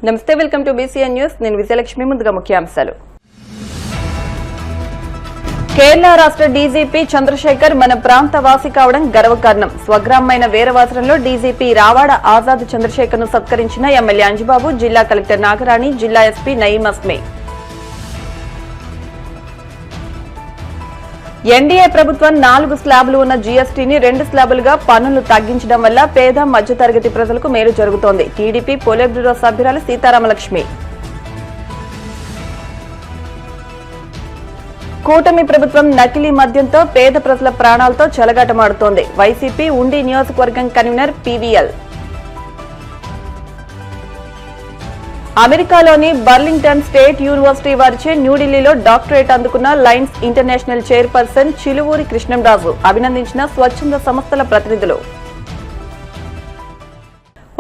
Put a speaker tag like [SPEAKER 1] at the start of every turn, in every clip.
[SPEAKER 1] నమస్తే, welcome to BCN news. నేను విజయలక్ష్మి. ముందుగా ముఖ్యాంశాలు. కేరళ రాష్ట్ర డీజీపీ చంద్రశేఖర్ మన ప్రాంత వాసి కావడం గర్వకారణం. స్వగ్రామమైన వీరవాసరంలో డీజీపీ రావాడ ఆజాద్ చంద్రశేఖర్ ను సత్కరించిన ఎమ్మెల్యే అంజుబాబు, జిల్లా కలెక్టర్ నాగరాణి, జిల్లా ఎస్పీ నయీం అస్మి. ఎన్డీఏ ప్రభుత్వం 4 స్లాబులు ఉన్న జీఎస్టీని 2 స్లాబులుగా పన్నులు తగ్గించడం వల్ల పేద మధ్యతరగతి ప్రజలకు మేలు జరుగుతోంది. టీడీపీ పోలిట్ బ్యూరో సభ్యురాలు సీతారామలక్ష్మి. కూటమి ప్రభుత్వం నకిలీ మద్యంతో పేద ప్రజల ప్రాణాలతో చెలగాటమాడుతోంది. వైసీపీ ఉండి నియోజకవర్గం కన్వీనర్ పీవీఎల్. అమెరికాలోని బర్లింగ్టన్ స్టేట్ యూనివర్సిటీ వారిచే న్యూఢిల్లీలో డాక్టరేట్ అందుకున్న Lions International chairperson Chiluvuri Krishnamraju అభినందించిన స్వచ్ఛంద సంస్థల ప్రతినిధులు.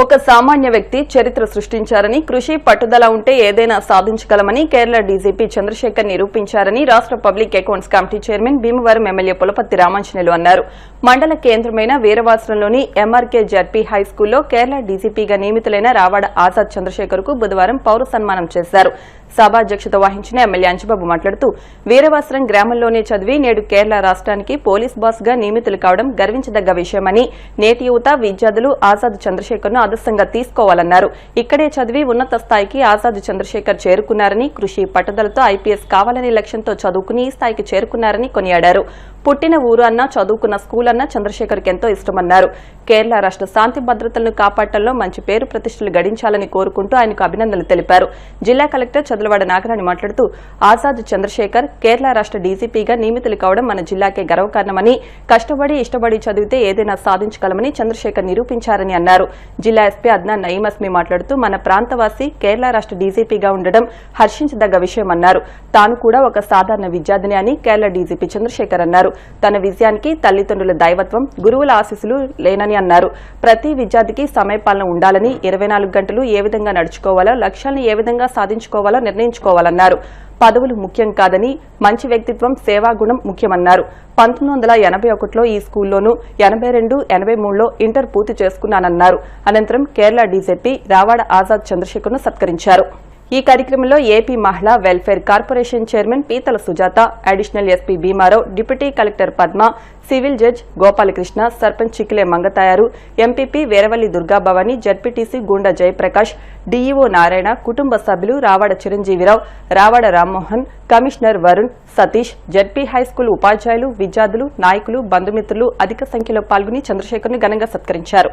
[SPEAKER 1] ఒక సామాన్య వ్యక్తి చరిత్ర సృష్టించారని, కృషి పట్టుదల ఉంటే ఏదైనా సాధించగలమని కేరళ డీజీపీ చంద్రశేఖర్ నిరూపించారని రాష్ట్ర public accounts committee chairman Bhimavaram MLA Pulaparthi Ramanjaneyulu అన్నారు. మండల కేంద్రమైన వీరవాసరంలోని ఎంఆర్కే జడ్పీ హైస్కూల్లో కేరళ డీజీపీగా నియమితులైన రావాడ ఆజాద్ చంద్రశేఖర్ కు బుధవారం పౌర సన్మానం చేశారు. సభాధ్యక్షత వహించిన ఎమ్మెల్యే అంజుబాబు మాట్లాడుతూ, వీరవాసరం గ్రామంలోనే చదివి నేడు కేరళ రాష్ట్రానికి పోలీస్ బాస్ గా నియమితులు కావడం గర్వించదగ్గ విషయమని, నేటి యువత విద్యార్థులు ఆజాద్ చంద్రశేఖర్ ను ఆదర్శంగా తీసుకోవాలన్నారు. ఇక్కడే చదివి ఉన్నత స్థాయికి ఆజాద్ చంద్రశేఖర్ చేరుకున్నారని, కృషి పట్టుదలతో ఐపీఎస్ కావాలనే లక్ష్యంతో చదువుకుని ఈ స్థాయికి చేరుకున్నారని కొనియాడారు. పుట్టిన ఊరు అన్నా, చదువుకున్న స్కూల్ అన్నా చంద్రశేఖర్ కి ఎంతో ఇష్టమన్నారు. కేరళ రాష్ట్ర శాంతి భద్రతలను కాపాడటంలో మంచి పేరు ప్రతిష్టలు గడించాలని కోరుకుంటూ ఆయనకు అభినందనలు తెలిపారు. జిల్లా కలెక్టర్ చదలవాడ నాగరాణి మాట్లాడుతూ, ఆజాద్ చంద్రశేఖర్ కేరళ రాష్ట్ర డీజీపీగా నియమితులు కావడం మన జిల్లాకే గర్వకారణమని, కష్టపడి ఇష్టపడి చదివితే ఏదైనా సాధించగలమని చంద్రశేఖర్ నిరూపించారని అన్నారు. జిల్లా ఎస్పీ అద్నాన్ నయీం అస్మి మాట్లాడుతూ, మన ప్రాంతవాసి కేరళ రాష్ట్ర డీజీపీగా ఉండడం హర్షించదగ్గ విషయమన్నారు. తాను కూడా ఒక సాధారణ విద్యార్థిని అని కేరళ డీజీపీ చంద్రశేఖర్ అన్నారు. తన విజయానికి తల్లిదండ్రుల దైవత్వం, గురువుల ఆశీస్సులు లేనని అన్నారు. ప్రతి విద్యార్థికి సమయపాలన ఉండాలని, 24 గంటలు ఏ విధంగా నడుచుకోవాలో, లక్ష్యాలను ఏ విధంగా సాధించుకోవాలో నిర్ణయించుకోవాలన్నారు. పదవులు ముఖ్యం కాదని, మంచి వ్యక్తిత్వం, సేవాగుణం ముఖ్యమన్నారు. 1981లో ఈ స్కూల్లోనూ, 82, 83లో ఇంటర్ పూర్తి చేసుకున్నానన్నారు. అనంతరం కేరళ డీజీపీ రావాడ ఆజాద్ చంద్రశేఖర్ ను సత్కరించారు. ఈ కార్యక్రమంలో ఏపీ మహిళా welfare corporation chairman Peethala Sujatha, additional SP Bhimarao, deputy collector Padma, civil judge Gopalakrishna, sarpanch Chikile Mangathayaru, MPP Veeravalli Durgabhavani, ZPTC Gunda Jayaprakash, DEO Narayana, కుటుంబ సభ్యులు Ravada Chiranjeevirao, Ravada Rammohan, commissioner Varun, Satish, ZP high school ఉపాధ్యాయులు, విద్యార్థులు, నాయకులు, బంధుమిత్రులు అధిక సంఖ్యలో పాల్గొని చంద్రశేఖర్ ను ఘనంగా సత్కరించారు.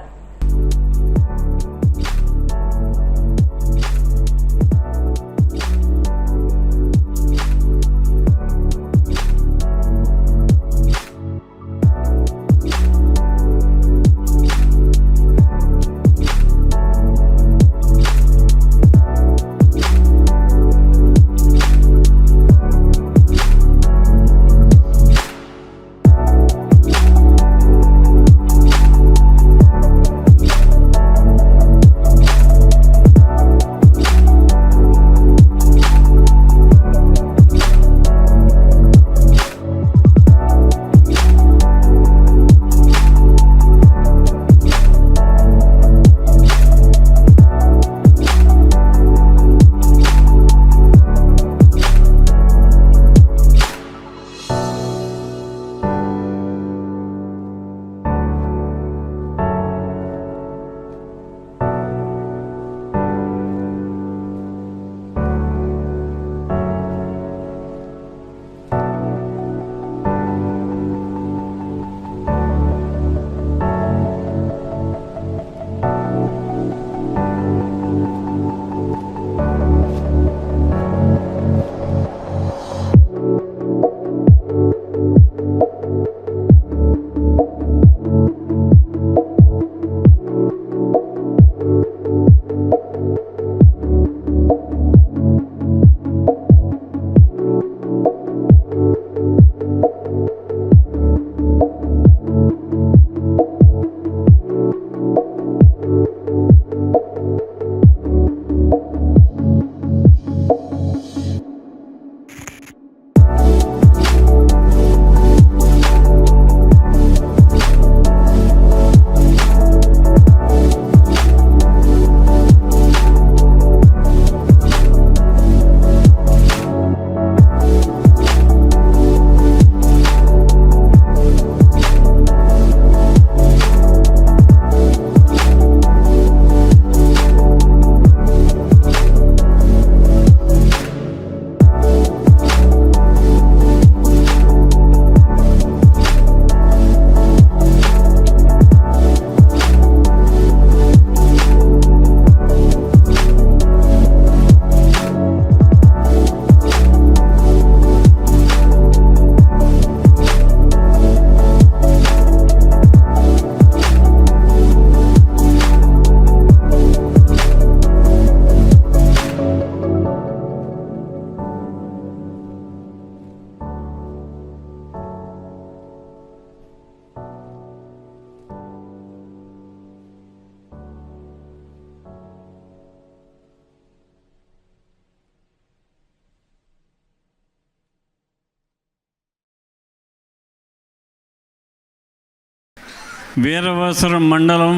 [SPEAKER 2] వీరవాసరం మండలం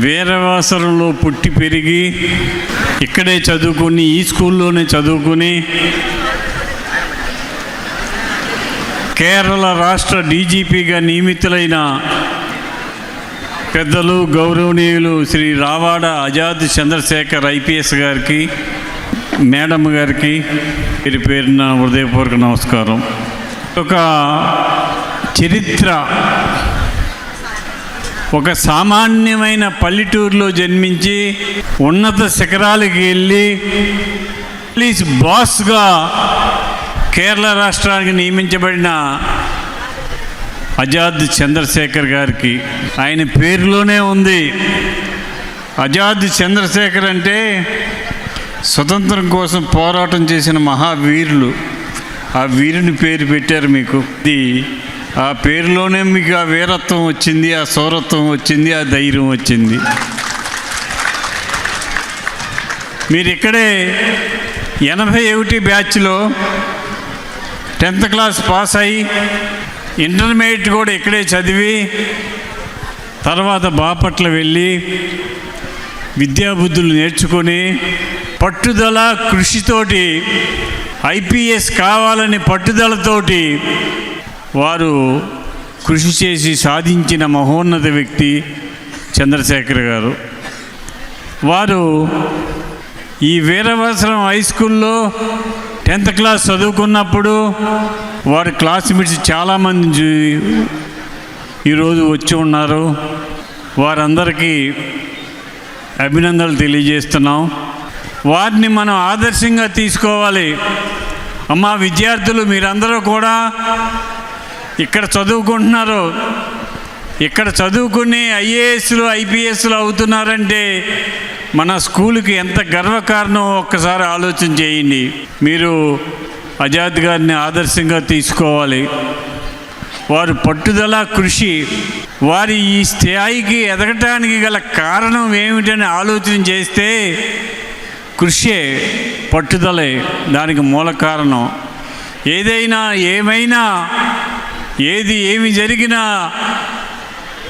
[SPEAKER 2] వీరవాసరంలో పుట్టి పెరిగి ఇక్కడే చదువుకుని ఈ స్కూల్లోనే చదువుకుని కేరళ రాష్ట్ర డీజీపీగా నియమితులైన పెద్దలు గౌరవనీయులు శ్రీ రావాడ ఆజాద్ చంద్రశేఖర్ ఐపీఎస్ గారికి, మేడం గారికి పేరు పేరున హృదయపూర్వక నమస్కారం. ఒక చరిత్ర, ఒక సామాన్యమైన పల్లెటూరులో జన్మించి ఉన్నత శిఖరాలకు వెళ్ళి పోలీస్ బాస్గా కేరళ రాష్ట్రానికి నియమించబడిన ఆజాద్ చంద్రశేఖర్ గారికి ఆయన పేరులోనే ఉంది. ఆజాద్ చంద్రశేఖర్ అంటే స్వతంత్రం కోసం పోరాటం చేసిన మహావీరులు. ఆ వీరుని పేరు పెట్టారు మీకు. ఆ పేరులోనే మీకు ఆ వీరత్వం వచ్చింది, ఆ శౌరత్వం వచ్చింది, ఆ ధైర్యం వచ్చింది. మీరు ఇక్కడే 81 బ్యాచ్లో 10th క్లాస్ పాస్ అయ్యి ఇంటర్మీడియట్ కూడా ఇక్కడే చదివి తర్వాత బాపట్ల వెళ్ళి విద్యాబుద్ధులు నేర్చుకొని పట్టుదల కృషితోటి ఐపీఎస్ కావాలని పట్టుదలతోటి వారు కృషి చేసి సాధించిన మహోన్నత వ్యక్తి చంద్రశేఖర్ గారు. వారు ఈ వీరవాసరం హై స్కూల్లో 10th క్లాస్ చదువుకున్నప్పుడు వారి క్లాస్మేట్స్ చాలామంది ఈరోజు వచ్చి ఉన్నారు. వారందరికీ అభినందనలు తెలియజేస్తున్నాం. వారిని మనం ఆదర్శంగా తీసుకోవాలి. అమ్మా విద్యార్థులు, మీరందరూ కూడా ఇక్కడ చదువుకుంటున్నారు. ఇక్కడ చదువుకుని ఐఏఎస్లు ఐపీఎస్లు అవుతున్నారంటే మన స్కూల్కి ఎంత గర్వకారణం ఒక్కసారి ఆలోచన చేయండి. మీరు ఆజాద్ గారిని ఆదర్శంగా తీసుకోవాలి. వారు పట్టుదల కృషి, వారి ఈ స్థాయికి ఎదగటానికి గల కారణం ఏమిటని ఆలోచన చేస్తే కృషే, పట్టుదలే దానికి మూల కారణం. ఏమైనా ఏమి జరిగినా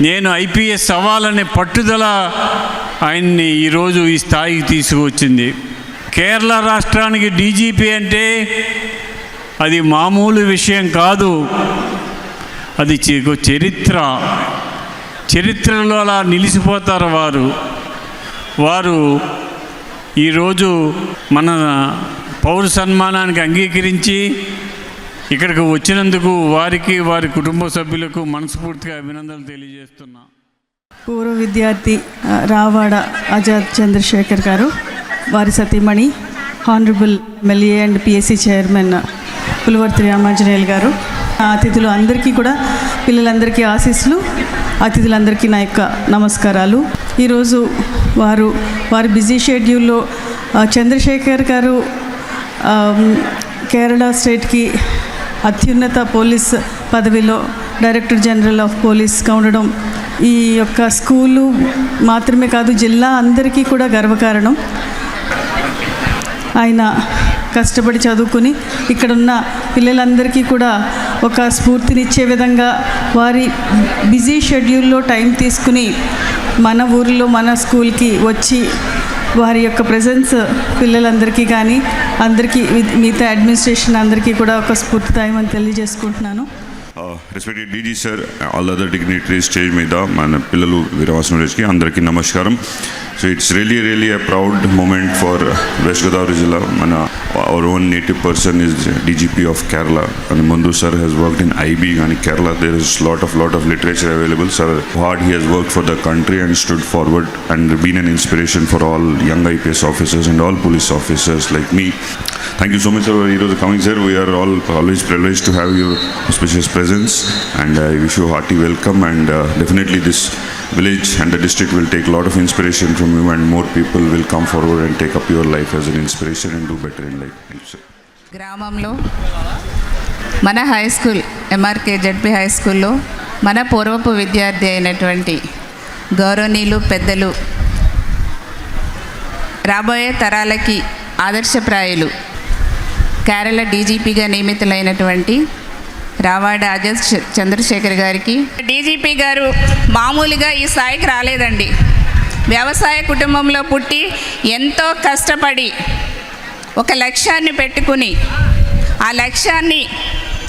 [SPEAKER 2] నేను ఐపీఎస్ అవ్వాలనే పట్టుదల ఆయన్ని ఈరోజు ఈ స్థాయికి తీసుకువచ్చింది. కేరళ రాష్ట్రానికి డీజీపీ అంటే అది మామూలు విషయం కాదు. అది చరిత్రలో అలా నిలిచిపోతారు వారు ఈరోజు మన పౌర సన్మానానికి అంగీకరించి ఇక్కడికి వచ్చినందుకు వారికి, వారి కుటుంబ సభ్యులకు మనస్ఫూర్తిగా అభినందనలు తెలియజేస్తున్నా.
[SPEAKER 3] పూర్వ విద్యార్థి రావాడ ఆజాద్ చంద్రశేఖర్ గారు, వారి సతీమణి honourable MLA and PSC chairman Pulivarthi Ramanjaneyulu గారు, అతిథులు అందరికీ కూడా, పిల్లలందరికీ ఆశీస్సులు, అతిథులందరికీ నా యొక్క నమస్కారాలు. ఈరోజు వారి బిజీ షెడ్యూల్లో చంద్రశేఖర్ గారు కేరళ స్టేట్కి అత్యున్నత పోలీస్ పదవిలో డైరెక్టర్ జనరల్ ఆఫ్ పోలీస్గా ఉండడం ఈ యొక్క స్కూలు మాత్రమే కాదు, జిల్లా అందరికీ కూడా గర్వకారణం. ఆయన కష్టపడి చదువుకుని ఇక్కడున్న పిల్లలందరికీ కూడా ఒక స్ఫూర్తినిచ్చే విధంగా వారి బిజీ షెడ్యూల్లో టైం తీసుకుని మన ఊరిలో మన స్కూల్కి వచ్చి వారి యొక్క ప్రెజెన్స్ పిల్లలందరికీ కానీ అందరికీ మిగతా అడ్మినిస్ట్రేషన్ అందరికీ కూడా ఒక స్ఫూర్తిదాయం అని తెలియజేసుకుంటున్నాను.
[SPEAKER 4] Respected DG sir, all other dignitaries, stage మీద మన పిల్లలు వీరవాసరం విలేజ్కి అందరికీ నమస్కారం. So it's really a proud moment for West Godavari Jilla. Our own native person is DGP of Kerala, and Mandu sir has worked in IB and Kerala. There is lot of literature available. Sir, hard he has worked for the country and stood forward and been an inspiration for all young IPS officers and all police officers like me. Thank you so much for coming, sir. We are all always privileged to have your auspicious presence, and I wish you a hearty welcome. And definitely this village and the district will take a lot of inspiration from you, and more people will come forward and take up your life as an inspiration and do better in life. Thank you, sir.
[SPEAKER 5] గ్రామంలో మన high school MRK ZP high స్కూల్లో మన పూర్వపు విద్యార్థి అయినటువంటి గౌరవనీయులు పెద్దలు, రాబోయే తరాలకి ఆదర్శప్రాయులు, కేరళ డీజీపీగా నియమితులైనటువంటి రావాడ అజాద్ చంద్రశేఖర్ గారికి. డీజీపీ గారు మామూలుగా ఈ స్థాయికి రాలేదండి. వ్యవసాయ కుటుంబంలో పుట్టి ఎంతో కష్టపడి ఒక లక్ష్యాన్ని పెట్టుకుని ఆ లక్ష్యాన్ని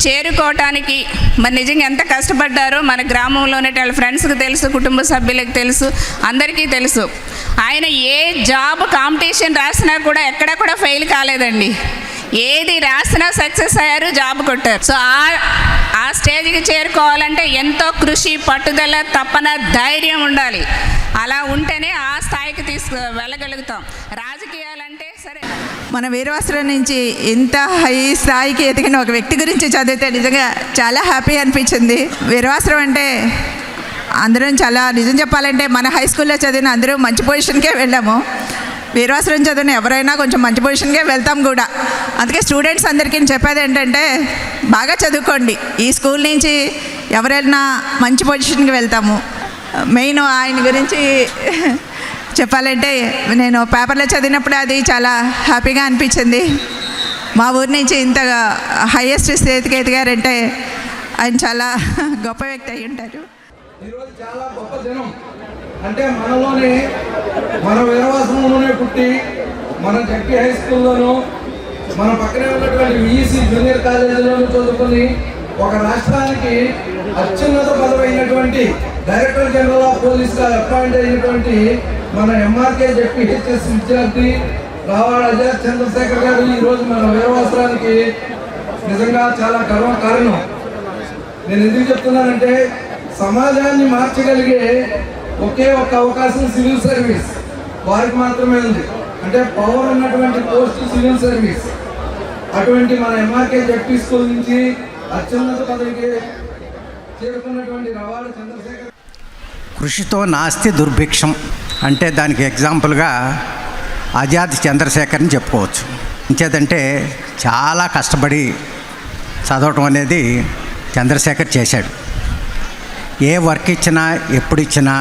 [SPEAKER 5] చేరుకోవటానికి మరి నిజంగా ఎంత కష్టపడ్డారో మన గ్రామంలో ఉన్న వాళ్ళ ఫ్రెండ్స్కి తెలుసు, కుటుంబ సభ్యులకు తెలుసు, అందరికీ తెలుసు. ఆయన ఏ జాబ్ కాంపిటీషన్ రాసినా కూడా ఎక్కడ కూడా ఫెయిల్ కాలేదండి. ఏది రాసినా సక్సెస్ అయ్యారు, జాబ్ కొట్టారు. సో ఆ స్టేజ్కి చేరుకోవాలంటే ఎంతో కృషి, పట్టుదల, తపన, ధైర్యం ఉండాలి. అలా ఉంటేనే ఆ స్థాయికి వెళ్ళగలుగుతాం. రాజకీయాలంటే సరే,
[SPEAKER 6] మన వీరవాసరం నుంచి ఇంత హై స్థాయికి ఎదిగిన ఒక వ్యక్తి గురించి చదివితే నిజంగా చాలా హ్యాపీ అనిపించింది. వీరవాసరం అంటే అందరం చాలా, నిజం చెప్పాలంటే మన హై స్కూల్లో చదివిన అందరూ మంచి పొజిషన్కే వెళ్ళాము. వీరవాసరం చదివిన ఎవరైనా కొంచెం మంచి పొజిషన్కే వెళ్తాం కూడా. అందుకే స్టూడెంట్స్ అందరికీ చెప్పేది ఏంటంటే బాగా చదువుకోండి. ఈ స్కూల్ నుంచి ఎవరైనా మంచి పొజిషన్కి వెళ్తాము. మెయిన్ ఆయన గురించి చెప్పాలంటే నేను పేపర్లో చదివినప్పుడు అది చాలా హ్యాపీగా అనిపించింది. మా ఊరి నుంచి ఇంతగా హైయెస్ట్ స్థితికి ఎదిగారంటే ఆయన చాలా గొప్ప వ్యక్తి అయి ఉంటారు.
[SPEAKER 7] ఈరోజు చాలా గొప్ప దినం. అంటే మనలోనే, మన వీరవాసంలోనే పుట్టి మన జడ్పీ హై స్కూల్లోనూ మన పక్కనే ఉన్నటువంటి విఈసి జూనియర్ కాలేజీలోనూ చదువుకుని ఒక రాష్ట్రానికి అత్యున్నత పదవైనటువంటి డైరెక్టర్ జనరల్ ఆఫ్ పోలీస్గా అపాయింట్ అయినటువంటి మన ఎంఆర్కే జెడ్పీహెచ్ఎస్ విద్యార్థి రావాడ అజాద్ చంద్రశేఖర్ గారు ఈరోజు మన వీరవాసరానికి నిజంగా చాలా గర్వకారణం. నేను ఎందుకు చెప్తున్నానంటే సమాజాన్ని మార్చగలిగే ఒకే ఒక అవకాశం సివిల్ సర్వీస్ వారికి మాత్రమే ఉంది. అంటే పవర్ ఉన్నటువంటి పోస్ట్ సివిల్ సర్వీస్. అటువంటి మన ఎంఆర్కే జెడ్పీ స్కూల్ నుంచి అత్యున్నత పదవికి చేరుకున్నటువంటి రావాడ చంద్రశేఖర్.
[SPEAKER 8] కృషితో నాస్తి దుర్భిక్షం అంటే దానికి ఎగ్జాంపుల్గా అజాద్ చంద్రశేఖర్ని చెప్పుకోవచ్చు. ఇంకేదంటే చాలా కష్టపడి చదవటం అనేది చంద్రశేఖర్ చేశాడు. ఏ వర్క్ ఇచ్చినా, ఎప్పుడు ఇచ్చినా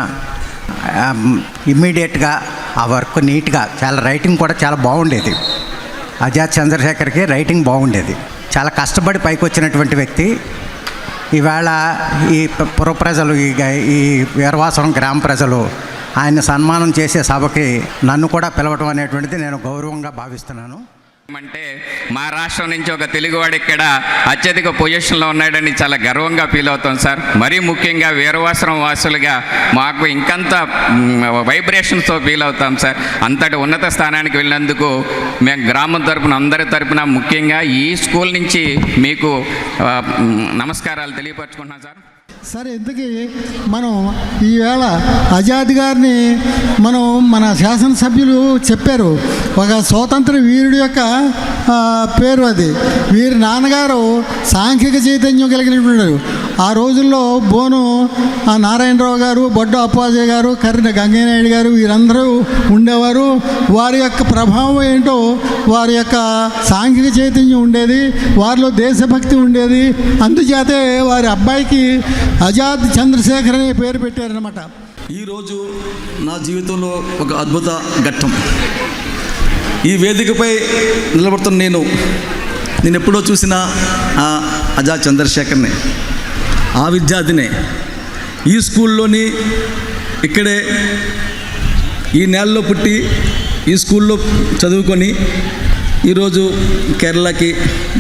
[SPEAKER 8] ఇమ్మీడియట్గా ఆ వర్క్ నీట్గా, చాలా రైటింగ్ కూడా చాలా బాగుండేది. అజాద్ చంద్రశేఖర్కి రైటింగ్ బాగుండేది. చాలా కష్టపడి పైకి వచ్చినటువంటి వ్యక్తి. ఈవేళ ఈ పుర ప్రజలు, ఈ వీరవాసరం గ్రామ ప్రజలు ఆయన సన్మానం చేసే సభకి నన్ను కూడా పిలవటం అనేటువంటిది నేను గౌరవంగా భావిస్తున్నాను.
[SPEAKER 9] అంటే మా రాష్ట్రం నుంచి ఒక తెలుగువాడు ఇక్కడ అత్యధిక పొజిషన్లో ఉన్నాడని చాలా గర్వంగా ఫీల్ అవుతాం సార్. మరీ ముఖ్యంగా వీరవాసరం వాసులుగా మాకు ఇంకంత వైబ్రేషన్స్తో ఫీల్ అవుతాం సార్. అంతటి ఉన్నత స్థానానికి వెళ్ళినందుకు మేము గ్రామం తరపున, అందరి తరపున, ముఖ్యంగా ఈ స్కూల్ నుంచి మీకు నమస్కారాలు తెలియపరచుకుంటున్నాం సార్.
[SPEAKER 10] సరే, ఇంతకీ మనం ఈవేళ అజాద్ గారిని మన శాసనసభ్యులు చెప్పారు. ఒక స్వాతంత్ర వీరుడి యొక్క పేరు అది. వీరి నాన్నగారు సాంఘిక చైతన్యం కలిగినటువంటి ఆ రోజుల్లో బోను నారాయణరావు గారు, బొడ్డు అప్పాజయ్య గారు, కర్రి గంగయ్యనాయుడు గారు వీరందరూ ఉండేవారు. వారి యొక్క ప్రభావం ఏంటో, వారి యొక్క సాంఘిక చైతన్యం ఉండేది, వారిలో దేశభక్తి ఉండేది. అందుచేతే వారి అబ్బాయికి అజాద్ చంద్రశేఖర్ అనే పేరు పెట్టారనమాట.
[SPEAKER 11] ఈరోజు నా జీవితంలో ఒక అద్భుత ఘట్టం. ఈ వేదికపై నిలబడుతున్న నేను ఎప్పుడో చూసిన అజాద్ చంద్రశేఖర్ని, ఆ విద్యార్థినే. ఈ స్కూల్లోని, ఇక్కడే ఈ నేలలో పుట్టి ఈ స్కూల్లో చదువుకొని ఈరోజు కేరళకి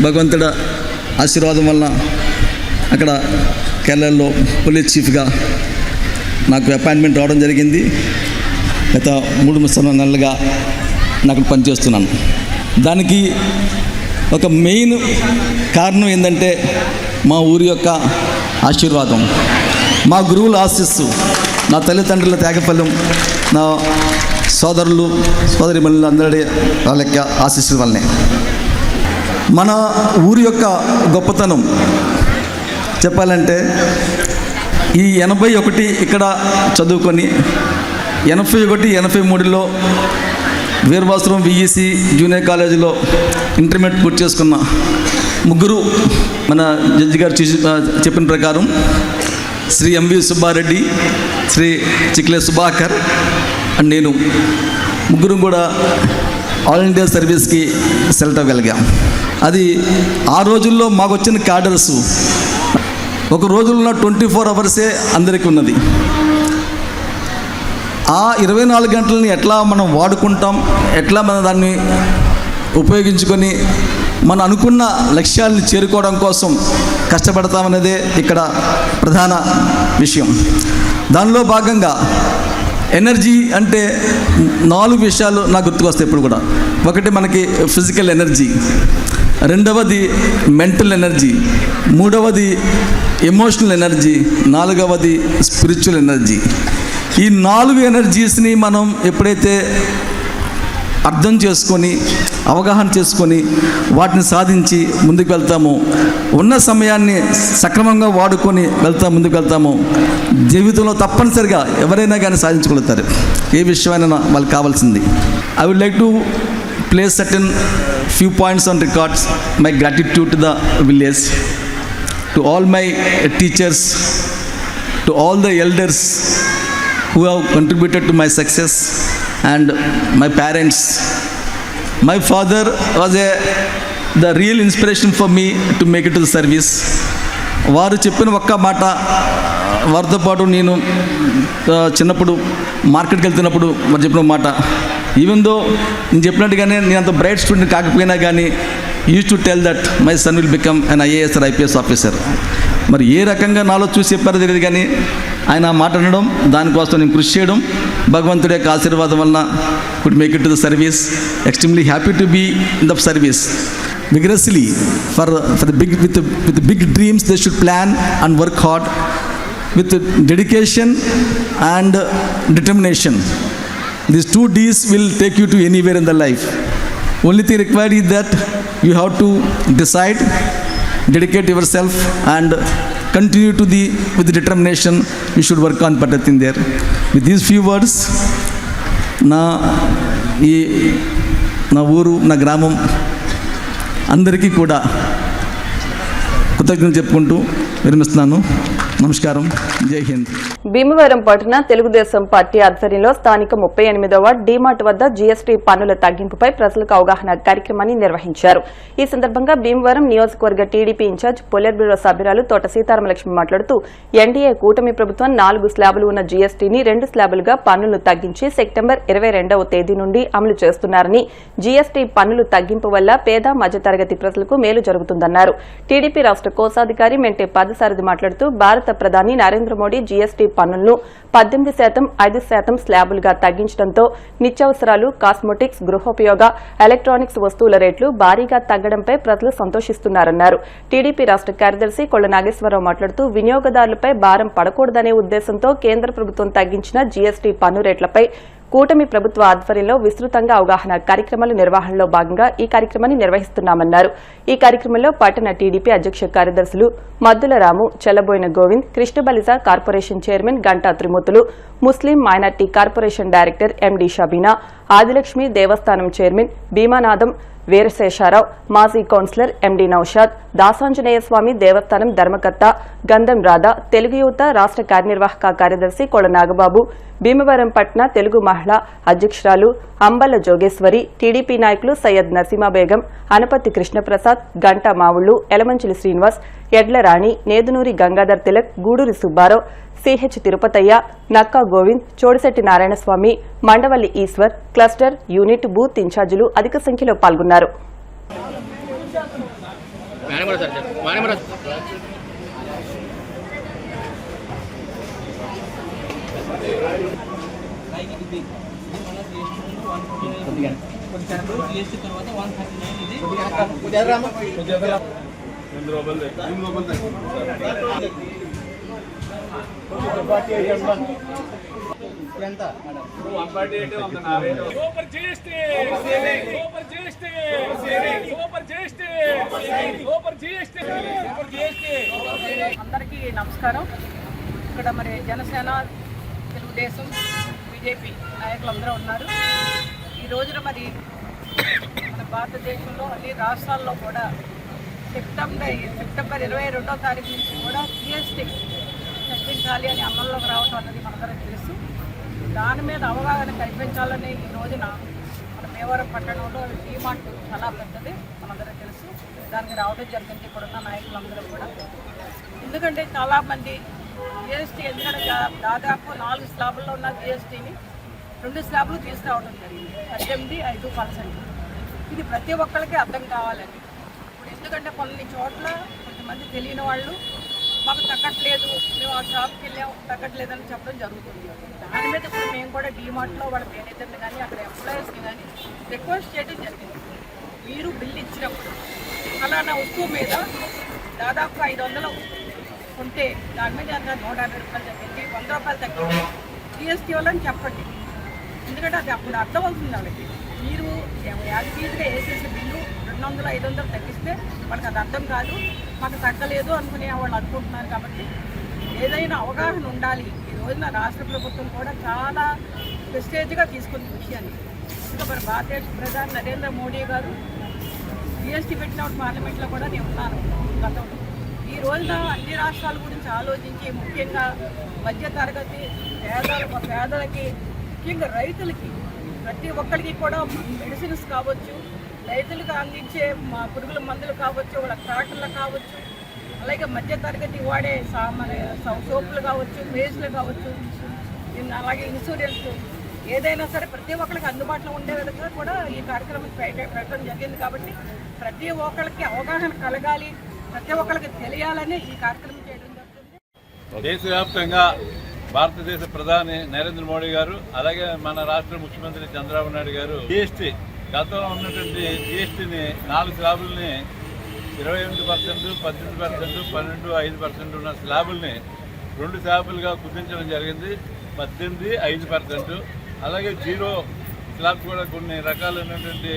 [SPEAKER 11] భగవంతుడ ఆశీర్వాదం వల్ల అక్కడ కేరళలో పోలీస్ చీఫ్గా నాకు అపాయింట్మెంట్ రావడం జరిగింది. గత 3 నెలలుగా నాకు పనిచేస్తున్నాను. దానికి ఒక మెయిన్ కారణం ఏంటంటే మా ఊరి యొక్క ఆశీర్వాదం, మా గురువుల ఆశీస్సు, నా తల్లిదండ్రుల త్యాగఫలం, నా సోదరులు సోదరిమణులు అందరి వాళ్ళ యొక్క ఆశీస్సుల వల్లనే. మన ఊరి యొక్క గొప్పతనం చెప్పాలంటే ఈ 81 ఇక్కడ చదువుకొని 81, 83లో వీరవాసరం విఈసి జూనియర్ కాలేజీలో ఇంటర్మీడియట్ పూర్తి చేసుకున్న ముగ్గురు మన జడ్జి గారు చెప్పిన ప్రకారం శ్రీ ఎంవి సుబ్బారెడ్డి, శ్రీ చిక్లే సుభాకర్ అండ్ నేను ముగ్గురు కూడా ఆల్ ఇండియా సర్వీస్కి సెలెక్ట్ అవ్వగలిగాం. అది ఆ రోజుల్లో మాకు వచ్చిన క్యాడర్సు ఒక రోజుల్లో 24 అవర్సే అందరికీ ఉన్నది. ఆ 24 గంటలని ఎట్లా మనం వాడుకుంటాం, ఎట్లా మనం దాన్ని ఉపయోగించుకొని మనం అనుకున్న లక్ష్యాలను చేరుకోవడం కోసం కష్టపడతామనేదే ఇక్కడ ప్రధాన విషయం. దానిలో భాగంగా ఎనర్జీ అంటే 4 విషయాలు నాకు గుర్తుకొస్తాయి ఇప్పుడు కూడా. ఒకటి మనకి ఫిజికల్ ఎనర్జీ, రెండవది మెంటల్ ఎనర్జీ, మూడవది ఎమోషనల్ ఎనర్జీ, నాలుగవది స్పిరిచువల్ ఎనర్జీ. ఈ 4 ఎనర్జీస్ని మనం ఎప్పుడైతే అర్థం చేసుకొని అవగాహన చేసుకొని వాటిని సాధించి ముందుకు వెళ్తామో, ఉన్న సమయాన్ని సక్రమంగా వాడుకొని ముందుకు వెళ్తామో, జీవితంలో తప్పనిసరిగా ఎవరైనా కానీ సాధించగలుగుతారు. ఏ విషయమైనా వాళ్ళకి కావాల్సింది. I would like to place certain few points on records my gratitude to the village, to all my teachers, to all the elders who have contributed to my success, and my parents. My father was the real inspiration for me to make it to the service. వారు చెప్పిన ఒక్క మాట, వారితో పాటు నేను చిన్నప్పుడు మార్కెట్కి వెళ్తున్నప్పుడు వారు చెప్పిన మాట, ఈవెన్ దో నేను చెప్పినట్టుగానే నేను అంత బ్రైట్ స్టూడెంట్ కాకపోయినా కానీ use to tell that my son will become an IAS or IPS officer. మరి ఏ రకంగా నాలో చూసి చెప్పారో తెలియదు కానీ ఆయన ఆ మాట అనడం, దానికోసం నేను కృషి చేయడం, భగవంతుడి యొక్క ఆశీర్వాదం వలన could make it to the service. Extremely happy to be in the service. vigorously for the big with the big dreams. They should plan and work hard with dedication and determination. These 2 D's will take you to anywhere in the life. Only thing required is that you have to decide, dedicate yourself, and continue to with the determination. You should work on better thing there. With these few words, నా ఊరు, నా గ్రామం అందరికీ కూడా కృతజ్ఞతలు చెప్పుకుంటూ విరమిస్తున్నాను. నమస్కారం. జై హింద్.
[SPEAKER 1] భీమవరం పట్టణ తెలుగుదేశం పార్టీ ఆధ్వర్యంలో స్థానిక 38వ డీమార్ట్ వద్ద జీఎస్టీ పన్నుల తగ్గింపుపై ప్రజలకు అవగాహన కార్యక్రమాన్ని నిర్వహించారు. ఈ సందర్భంగా భీమవరం నియోజకవర్గ టీడీపీ ఇన్ఛార్జ్ పొలిట్ బ్యూరో సభ్యురాలు తోట సీతారామలక్ష్మి మాట్లాడుతూ ఎన్డీఏ కూటమి ప్రభుత్వం 4 స్లాబులు ఉన్న జీఎస్టీని 2 స్లాబులుగా పన్నులు తగ్గించి సెప్టెంబర్ 22వ తేదీ నుండి అమలు చేస్తున్నారని, జీఎస్టీ పన్నులు తగ్గింపు వల్ల పేద మధ్యతరగతి ప్రజలకు మేలు జరుగుతుందన్నారు. టీడీపీ రాష్ట్ర కోశాధికారి మెంటే పాదసారథి మాట్లాడుతూ భారత ప్రధాని నరేంద్ర మోడీ జీఎస్టీ పన్నులను 18%, 5% స్లాబులుగా తగ్గించడంతో నిత్యావసరాలు, కాస్మెటిక్స్, గృహోపయోగ, ఎలక్ట్రానిక్స్ వస్తువుల రేట్లు భారీగా తగ్గడంపై ప్రజలు సంతోషిస్తున్నారన్నారు. టీడీపీ రాష్ట్ర కార్యదర్శి కొళ్ల నాగేశ్వరరావు మాట్లాడుతూ వినియోగదారులపై భారం పడకూడదనే ఉద్దేశంతో కేంద్ర ప్రభుత్వం తగ్గించిన జీఎస్టీ పన్ను రేట్లపై కూటమి ప్రభుత్వ ఆధ్వర్యంలో విస్తృతంగా అవగాహన కార్యక్రమాల నిర్వహణలో భాగంగా ఈ కార్యక్రమాన్ని నిర్వహిస్తున్నామన్నారు. ఈ కార్యక్రమంలో పట్టణ టీడీపీ అధ్యక్ష కార్యదర్శులు Maddula Ramu, Chellaboina Govind, Krishnabalija corporation chairman Ganta Trimurthulu, Muslim minority corporation director MD Shabeena, Adilakshmi దేవస్థానం చైర్మన్ భీమానాథం వీరశేషారావు, మాజీ కౌన్సిలర్ ఎండి నౌషాద్, దాసాంజనేయ స్వామి దేవస్థానం ధర్మకర్త గంధం రాధ, తెలుగు యువత రాష్ట్ర కార్యనిర్వాహక కార్యదర్శి కొళ్ల నాగబాబు, భీమవరం పట్న తెలుగు మహిళా అధ్యక్షురాలు అంబల జోగేశ్వరి, టీడీపీ నాయకులు Syed Naseema Begum, Anapathi Krishnaprasad, Ganta Mavullu, Elamanchili Srinivas, Edlarani, Nedunuri Gangadhar Tilak, Guduri Subbarao, CH Tirupathaiah, Nakka Govind, Chodisetti Narayanaswamy, Mandavalli Eshwar, cluster, unit, booth ఇన్ఛార్జీలు అధిక సంఖ్యలో పాల్గొన్నారు.
[SPEAKER 12] అందరికీ నమస్కారం. ఇక్కడ మరి జనసేన, తెలుగుదేశం, బీజేపీ నాయకులందరూ ఉన్నారు. ఈ రోజున మరి మన భారతదేశంలో అన్ని రాష్ట్రాల్లో కూడా సెప్టెంబర్ 22వ తారీఖు నుంచి కూడా జీఎస్టీ తగ్గించాలి అని అమల్లోకి రావటం అన్నది మనందరికీ తెలుసు. దాని మీద అవగాహన కల్పించాలని ఈ రోజున మన భీమవరం పట్టణంలో డీమార్ట్ చాలా పెద్దది, మనందరూ తెలుసు. దానికి రావడం జరిగింది ఇప్పుడున్న నాయకులందరూ కూడా. ఎందుకంటే చాలామంది జిఎస్టీ ఎందుకంటే దాదాపు 4 స్లాబుల్లో ఉన్న జిఎస్టీని 2 స్లాబులు తీసుకురావడం జరిగింది, 18.5%. ఇది ప్రతి ఒక్కరికి అర్థం కావాలని. ఇప్పుడు ఎందుకంటే కొన్ని చోట్ల కొంతమంది తెలియని వాళ్ళు మాకు తగ్గట్లేదు, మేము ఆ షాప్కి వెళ్ళాము తగ్గట్లేదని చెప్పడం జరుగుతుంది. దాని మీద ఇప్పుడు మేము కూడా డీమార్ట్లో వాళ్ళ మేనేజర్ని కానీ అక్కడ ఎంప్లాయీస్ని కానీ రిక్వెస్ట్ చేయడం జరిగింది. మీరు బిల్లు ఇచ్చినప్పుడు అలానా వస్తువు మీద దాదాపు 500 ఉంటే దాని మీద 150 రూపాయలు తగ్గింది, 100 రూపాయలు తగ్గింది జిఎస్టీ వాళ్ళని చెప్పండి. ఎందుకంటే అది అప్పుడు అర్థం అవుతుంది వాళ్ళకి. మీరు యాక్టివ్గా వేసేసి బిల్లు 200, 500 తగ్గిస్తే వాళ్ళకి అది అర్థం కాదు, మాకు తగ్గలేదు అనుకునే వాళ్ళు అనుకుంటున్నారు. కాబట్టి ఏదైనా అవగాహన ఉండాలి. ఈ రోజున రాష్ట్ర ప్రభుత్వం కూడా చాలా ప్రెస్టేజ్గా తీసుకున్న విషయాన్ని. ఇంకా మన భారతదేశ ప్రధాని నరేంద్ర మోడీ గారు జిఎస్టీ పెట్టినప్పుడు పార్లమెంట్లో కూడా నేను ఉన్నాను గతంలో. ఈ రోజున అన్ని రాష్ట్రాల గురించి ఆలోచించి ముఖ్యంగా మధ్యతరగతి పేదలకి ముఖ్యంగా రైతులకి ప్రతి ఒక్కరికి కూడా మెడిసిన్స్ కావచ్చు, రైతులకు అందించే పురుగుల మందులు కావచ్చు, వాళ్ళ ట్రాక్టర్లు కావచ్చు, అలాగే మధ్యతరగతి వాడే సోపులు కావచ్చు, మేజులు కావచ్చు, అలాగే ఇన్సూరెన్స్ ఏదైనా సరే ప్రతి ఒక్కరికి అందుబాటులో ఉండే విధంగా కూడా ఈ కార్యక్రమం పెట్టడం జరిగింది. కాబట్టి ప్రతి ఒక్కరికి అవగాహన కలగాలి, ప్రతి ఒక్కరికి తెలియాలని ఈ కార్యక్రమం చేయడం జరుగుతుంది.
[SPEAKER 13] దేశవ్యాప్తంగా భారతదేశ ప్రధాని నరేంద్ర మోడీ గారు, అలాగే మన రాష్ట్ర ముఖ్యమంత్రి చంద్రబాబు నాయుడు గారు జిఎస్టీ గతంలో ఉన్నటువంటి జిఎస్టీని 4 స్లాబుల్ని 28%, 18%, 12.5% ఉన్న స్లాబుల్ని 2 స్లాబులుగా కుదించడం జరిగింది, 18.5%. అలాగే 0 స్లాబ్స్ కూడా కొన్ని రకాలైనటువంటి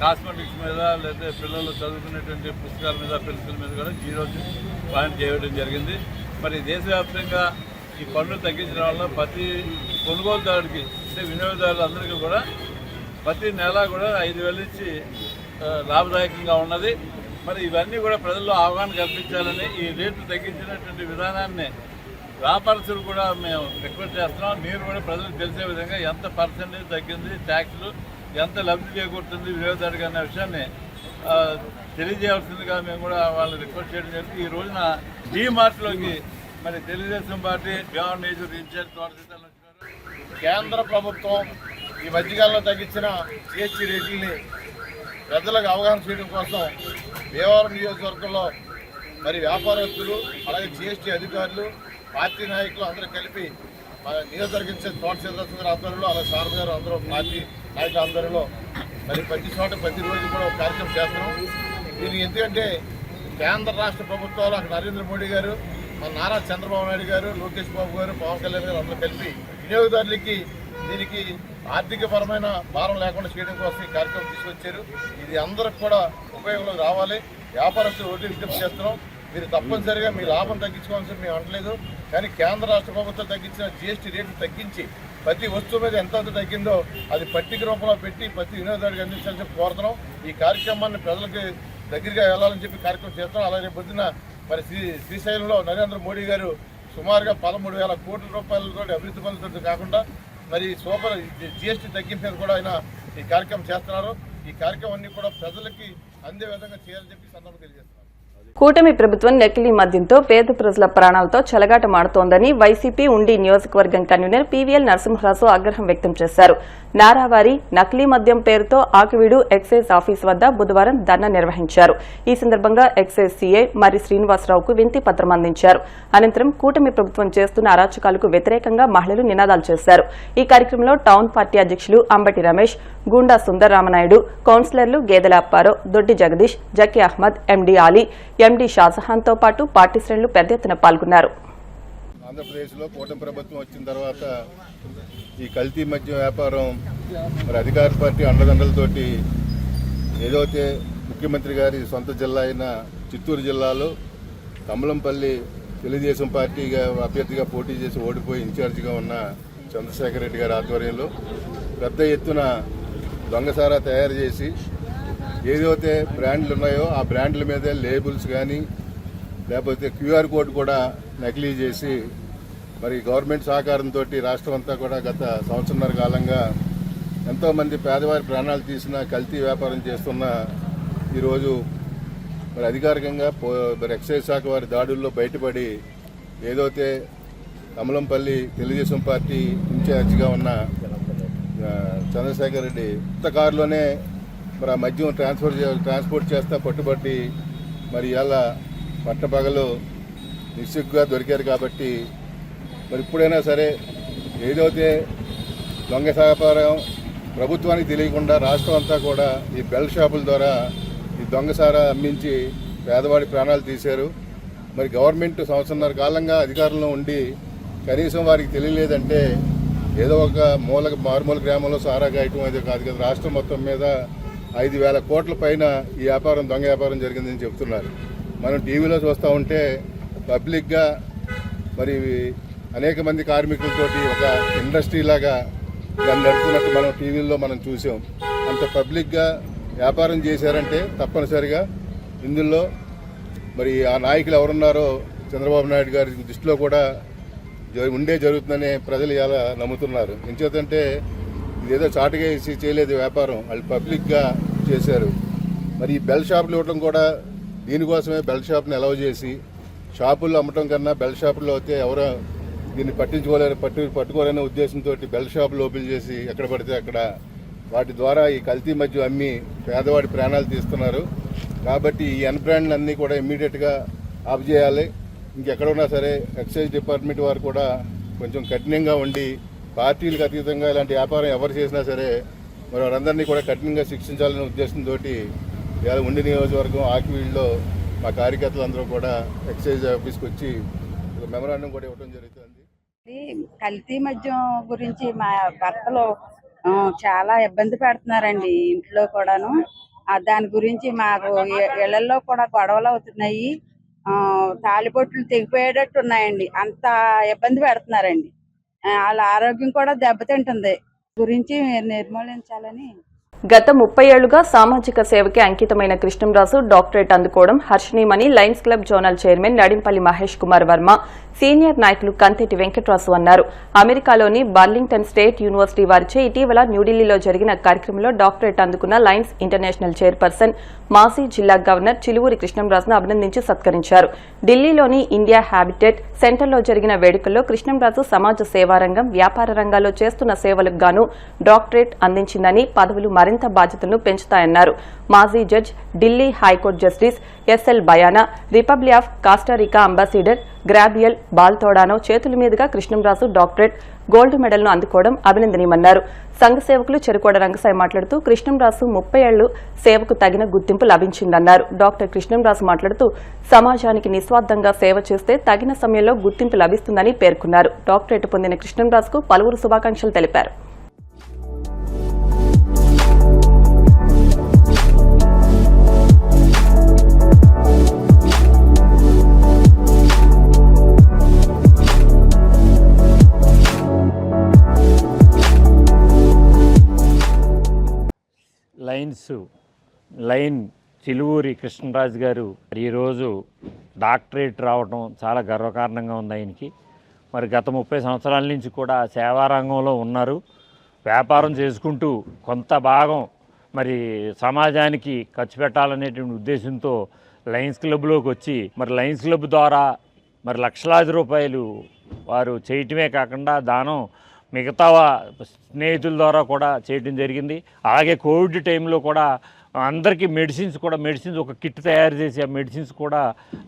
[SPEAKER 13] కాస్మెటిక్స్ మీద లేదా పిల్లలు చదువుకునేటువంటి పుస్తకాల మీద, పెన్సిల్ మీద కూడా 0 పాయింట్ చేయడం జరిగింది. మరి దేశవ్యాప్తంగా ఈ పన్ను తగ్గించడం వల్ల ప్రతి కొనుగోలుదారుడికి అంటే వినియోగదారులందరికీ కూడా ప్రతి నెల కూడా 5,000 ఇచ్చి లాభదాయకంగా ఉన్నది. మరి ఇవన్నీ కూడా ప్రజల్లో అవగాహన కల్పించాలని ఈ రేట్లు తగ్గించినటువంటి విధానాన్ని వ్యాపారస్తులు కూడా మేము రిక్వెస్ట్ చేస్తున్నాం. మీరు కూడా ప్రజలకు తెలిసే విధంగా ఎంత పర్సెంటేజ్ తగ్గింది, ట్యాక్స్లు ఎంత లబ్ధి చేకూరుతుంది వినియోగదారుడికి అనే విషయాన్ని తెలియజేయాల్సిందిగా మేము కూడా వాళ్ళని రిక్వెస్ట్ చేయడం జరిగింది. ఈ రోజున డీమార్ట్లోకి మరి తెలుగుదేశం పార్టీ భీమవరం నియోజకవర్గ ఇన్ఛార్జ్ తోటసీతాలు వచ్చినారు.
[SPEAKER 14] కేంద్ర ప్రభుత్వం ఈ మధ్యకాలంలో తగ్గించిన జిఎస్టీ రేట్లని ప్రజలకు అవగాహన చేయడం కోసం భీమవరం నియోజకవర్గంలో మరి వ్యాపారస్తులు, అలాగే జిఎస్టీ అధికారులు, పార్టీ నాయకులు అందరూ కలిపి నియోజకవర్గ ఇన్ఛార్జ్ తోటసీతాల ఆధ్వర్యంలో, అలాగే శారద గారు అందరూ పార్టీ నాయకుల ఆధ్వర్యంలో మరి ప్రతి చోట ప్రతి రోజు కూడా ఒక కార్యక్రమం చేస్తున్నాం. దీనికి ఎందుకంటే కేంద్ర రాష్ట్ర ప్రభుత్వాలు అక్కడ నరేంద్ర మోడీ గారు, మన నారా చంద్రబాబు నాయుడు గారు, లోకేష్ బాబు గారు, పవన్ కళ్యాణ్ గారు అందరూ కలిపి వినియోగదారులకి దీనికి ఆర్థికపరమైన భారం లేకుండా చేయడం కోసం ఈ కార్యక్రమం తీసుకొచ్చారు. ఇది అందరికి కూడా ఉపయోగంలో రావాలి. వ్యాపారస్తులు ఒకటి విజ్ఞప్తి చేస్తున్నాం, మీరు తప్పనిసరిగా మీ లాభం తగ్గించుకోవాల్సి మేము అనట్లేదు, కానీ కేంద్ర రాష్ట్ర ప్రభుత్వం తగ్గించిన జిఎస్టీ రేట్లు తగ్గించి ప్రతి వస్తువు మీద ఎంత తగ్గిందో అది పట్టిక రూపంలో పెట్టి ప్రతి వినియోగదారుడికి అందించాలని చెప్పి కోరుతున్నాం. ఈ కార్యక్రమాన్ని ప్రజలకు దగ్గరగా వెళ్ళాలని చెప్పి కార్యక్రమం చేస్తున్నాం. అలాగే పొద్దున మరి శ్రీశైలంలో నరేంద్ర మోడీ గారు సుమారుగా 13,000 కోట్ల రూపాయలతో అభివృద్ధి పనులతో కాకుండా మరి సూపర్ జిఎస్టీ తగ్గింపు కూడా ఆయన ఈ కార్యక్రమం చేస్తున్నారు. ఈ కార్యక్రమం అన్ని కూడా ప్రజలకి అందే విధంగా చేయాలని చెప్పి సందర్భంగా తెలియజేస్తున్నారు.
[SPEAKER 1] కూటమి ప్రభుత్వం నకిలీ మద్యంతో పేద ప్రజల ప్రాణాలతో చెలగాటమాడుతోందని వైసీపీ ఉండి నియోజకవర్గం కన్వీనర్ పీవీఎల్ నరసింహరాజు ఆగ్రహం వ్యక్తం చేశారు. నారావారి నకిలీ మద్యం పేరుతో ఆకివీడు ఎక్సైజ్ ఆఫీస్ వద్ద బుధవారం ధర్నా నిర్వహించారు. ఈ సందర్భంగా ఎక్సైజ్ సీఐ మరి శ్రీనివాసరావుకు వినతి పత్రం అందించారు. అనంతరం కూటమి ప్రభుత్వం చేస్తున్న అరాచకాలకు వ్యతిరేకంగా మహిళలు నినాదాలు చేశారు. ఈ కార్యక్రమంలో టౌన్ పార్టీ అధ్యక్షులు అంబటి రమేష్, గుండా సుందరరామనాయుడు, కౌన్సిలర్లు గేదెల అప్పారో, దొడ్డి జగదీష్, జకీ అహ్మద్, ఎండీ ఆలీ, ఎండీ షాజహాన్తో పాటు పార్టీ శ్రేణులు పెద్ద ఎత్తున పాల్గొన్నారు.
[SPEAKER 14] ఆంధ్రప్రదేశ్లో కూటమి ప్రభుత్వం వచ్చిన తర్వాత ఈ కల్తీ మద్యం వ్యాపారం మరి అధికార పార్టీ అండదండలతోటి ఏదైతే ముఖ్యమంత్రి గారి సొంత జిల్లా అయిన చిత్తూరు జిల్లాలో కమలంపల్లి తెలుగుదేశం పార్టీగా అభ్యర్థిగా పోటీ చేసి ఓడిపోయి ఇన్ఛార్జిగా ఉన్న చంద్రశేఖర్ రెడ్డి గారి ఆధ్వర్యంలో పెద్ద ఎత్తున దొంగసారా తయారు చేసి ఏదైతే బ్రాండ్లు ఉన్నాయో ఆ బ్రాండ్ల మీదే లేబుల్స్ కానీ లేకపోతే క్యూఆర్ కోడ్ కూడా నకిలీ చేసి మరి గవర్నమెంట్ సహకారంతో రాష్ట్రం అంతా కూడా గత సంవత్సరన్నర కాలంగా ఎంతోమంది పేదవారి ప్రాణాలు తీసిన కల్తీ వ్యాపారం చేస్తున్న ఈరోజు మరి అధికారికంగా మరి ఎక్సైజ్ శాఖ వారి దాడుల్లో బయటపడి ఏదైతే కమలంపల్లి తెలుగుదేశం పార్టీ ఇన్ఛార్జిగా ఉన్న చంద్రశేఖర్ రెడ్డి కొత్త కారులోనే మరి ఆ మద్యం ట్రాన్స్పోర్ట్ చేస్తా పట్టుబట్టి మరి ఇలా పట్టపగలు నిస్సిగ్గుగా దొరికారు. కాబట్టి మరి ఇప్పుడైనా సరే ఏదైతే దొంగ వ్యాపారం ప్రభుత్వానికి తెలియకుండా రాష్ట్రం అంతా కూడా ఈ బెల్ట్ షాపుల ద్వారా ఈ దొంగసారా అమ్మించి పేదవాడి ప్రాణాలు తీశారు. మరి గవర్నమెంట్ సంవత్సరాల కాలంగా అధికారంలో ఉండి కనీసం వారికి తెలియలేదంటే ఏదో ఒక మారుమూల గ్రామంలో సారా గాయటం అయితే కాదు కదా, రాష్ట్రం మొత్తం మీద 5,000 కోట్ల పైన ఈ వ్యాపారం దొంగ వ్యాపారం జరిగిందని చెప్తున్నారు. మనం టీవీలో చూస్తూ ఉంటే పబ్లిక్గా మరి అనేక మంది కార్మికులతోటి ఒక ఇండస్ట్రీ లాగా దాన్ని నడుపుతున్నట్టు మనం టీవీల్లో మనం చూసాం. అంత పబ్లిక్గా వ్యాపారం చేశారంటే తప్పనిసరిగా ఇందులో మరి ఆ నాయకులు ఎవరున్నారో చంద్రబాబు నాయుడు గారి దృష్టిలో కూడా జరుగుతుందని ప్రజలు ఇలా నమ్ముతున్నారు. ఎంచేతంటే ఇదేదో చాటుగా వేసి చేయలేదు వ్యాపారం, వాళ్ళు పబ్లిక్గా చేశారు. మరి ఈ బెల్ షాపులు ఇవ్వడం కూడా దీనికోసమే బెల్ షాప్ని అలౌ చేసి షాపుల్లో అమ్మటం కన్నా బెల్ షాపుల్లో అయితే ఎవరో దీన్ని పట్టుకోలేని ఉద్దేశంతో బెల్ షాపులు ఓపెన్ చేసి ఎక్కడ పడితే అక్కడ వాటి ద్వారా ఈ కల్తీ మద్యం అమ్మి పేదవాడి ప్రాణాలు తీస్తున్నారు. కాబట్టి ఈ అన్బ్రాండ్లు అన్నీ కూడా ఇమ్మీడియట్గా ఆఫ్ చేయాలి. ఇంకెక్కడ ఉన్నా సరే ఎక్సైజ్ డిపార్ట్మెంట్ వారు కూడా కొంచెం కఠినంగా ఉండి పార్టీలకు అతీతంగా ఇలాంటి వ్యాపారం ఎవరు చేసినా సరే మరి వారందరినీ కూడా కఠినంగా శిక్షించాలనే ఉద్దేశంతో ఇవాళ ఉండి నియోజకవర్గం ఆకివీళ్ళలో మా కార్యకర్తలందరూ కూడా ఎక్సైజ్ ఆఫీస్కి వచ్చి మెమరాండం కూడా ఇవ్వడం జరుగుతుంది.
[SPEAKER 15] కల్తీ మద్యం గురించి మా భర్తలు చాలా ఇబ్బంది పెడుతున్నారండి ఇంట్లో కూడాను. దాని గురించి మాకు ఇళ్లలో కూడా గొడవలు అవుతున్నాయి, తాలిబొట్లు తెగిపోయేటట్టు ఉన్నాయండి. అంత ఇబ్బంది పెడుతున్నారండి. వాళ్ళ ఆరోగ్యం కూడా దెబ్బతింటుంది. గురించి నిర్మూలించాలని.
[SPEAKER 1] గత 30 ఏళ్లుగా సామాజిక సేవకి అంకితమైన కృష్ణంరాజు డాక్టరేట్ అందుకోవడం హర్షణీయమని Lions Club zonal chairman Nadimpalli Mahesh Kumar Varma, senior నాయకులు కంతెటి వెంకటరాజు అన్నారు. అమెరికాలోని బర్లింగ్టన్ స్టేట్ యూనివర్సిటీ వారిచే ఇటీవల న్యూఢిల్లీలో జరిగిన కార్యక్రమంలో డాక్టరేట్ అందుకున్న లయన్స్ ఇంటర్నేషనల్ చైర్పర్సన్, మాజీ జిల్లా గవర్నర్ చిలువూరి కృష్ణంరాజును అభినందించి సత్కరించారు. ఢిల్లీలోని ఇండియా హ్యాబిటేట్ సెంటర్లో జరిగిన వేడుకల్లో కృష్ణంరాజు సమాజ సేవారంగం, వ్యాపార రంగాల్లో చేస్తున్న సేవలకు గాను డాక్టరేట్ అందించిందని, పదవులు మరింత బాధ్యతలను పెంచుతాయన్నారు. మాజీ judge, Delhi high court justice SL Bayana, Republic of Costa Rica ambassador Gabriel Baltodano చేతుల మీదుగా కృష్ణంరాజు డాక్టరేట్, గోల్డ్ మెడల్ను అందుకోవడం అభినందనీయమన్నారు. సంఘ సేవకులు చెరుకోడ రంగసాయి మాట్లాడుతూ కృష్ణంరాజు 30 ఏళ్లు సేవకు తగిన గుర్తింపు లభించిందన్నారు. డాక్టర్ కృష్ణంరాజు మాట్లాడుతూ సమాజానికి నిస్వార్థంగా సేవ చేస్తే తగిన సమయంలో గుర్తింపు లభిస్తుందని పేర్కొన్నారు. డాక్టరేట్ పొందిన కృష్ణంరాజుకు పలువురు శుభాకాంక్షలు తెలిపారు.
[SPEAKER 16] లైన్ చిలువూరి కృష్ణరాజు గారు ఈరోజు డాక్టరేట్ రావడం చాలా గర్వకారణంగా ఉంది ఆయనకి. మరి గత 30 సంవత్సరాల నుంచి కూడా సేవారంగంలో ఉన్నారు. వ్యాపారం చేసుకుంటూ కొంత భాగం మరి సమాజానికి ఖర్చు పెట్టాలనేటువంటి ఉద్దేశంతో లయన్స్ క్లబ్లోకి వచ్చి మరి లయన్స్ క్లబ్ ద్వారా మరి లక్షలాది రూపాయలు వారు చేయటమే కాకుండా దానం మిగతా స్నేహితుల ద్వారా కూడా చేయడం జరిగింది. అలాగే కోవిడ్ టైంలో కూడా అందరికీ మెడిసిన్స్ ఒక కిట్ తయారు చేసి ఆ మెడిసిన్స్ కూడా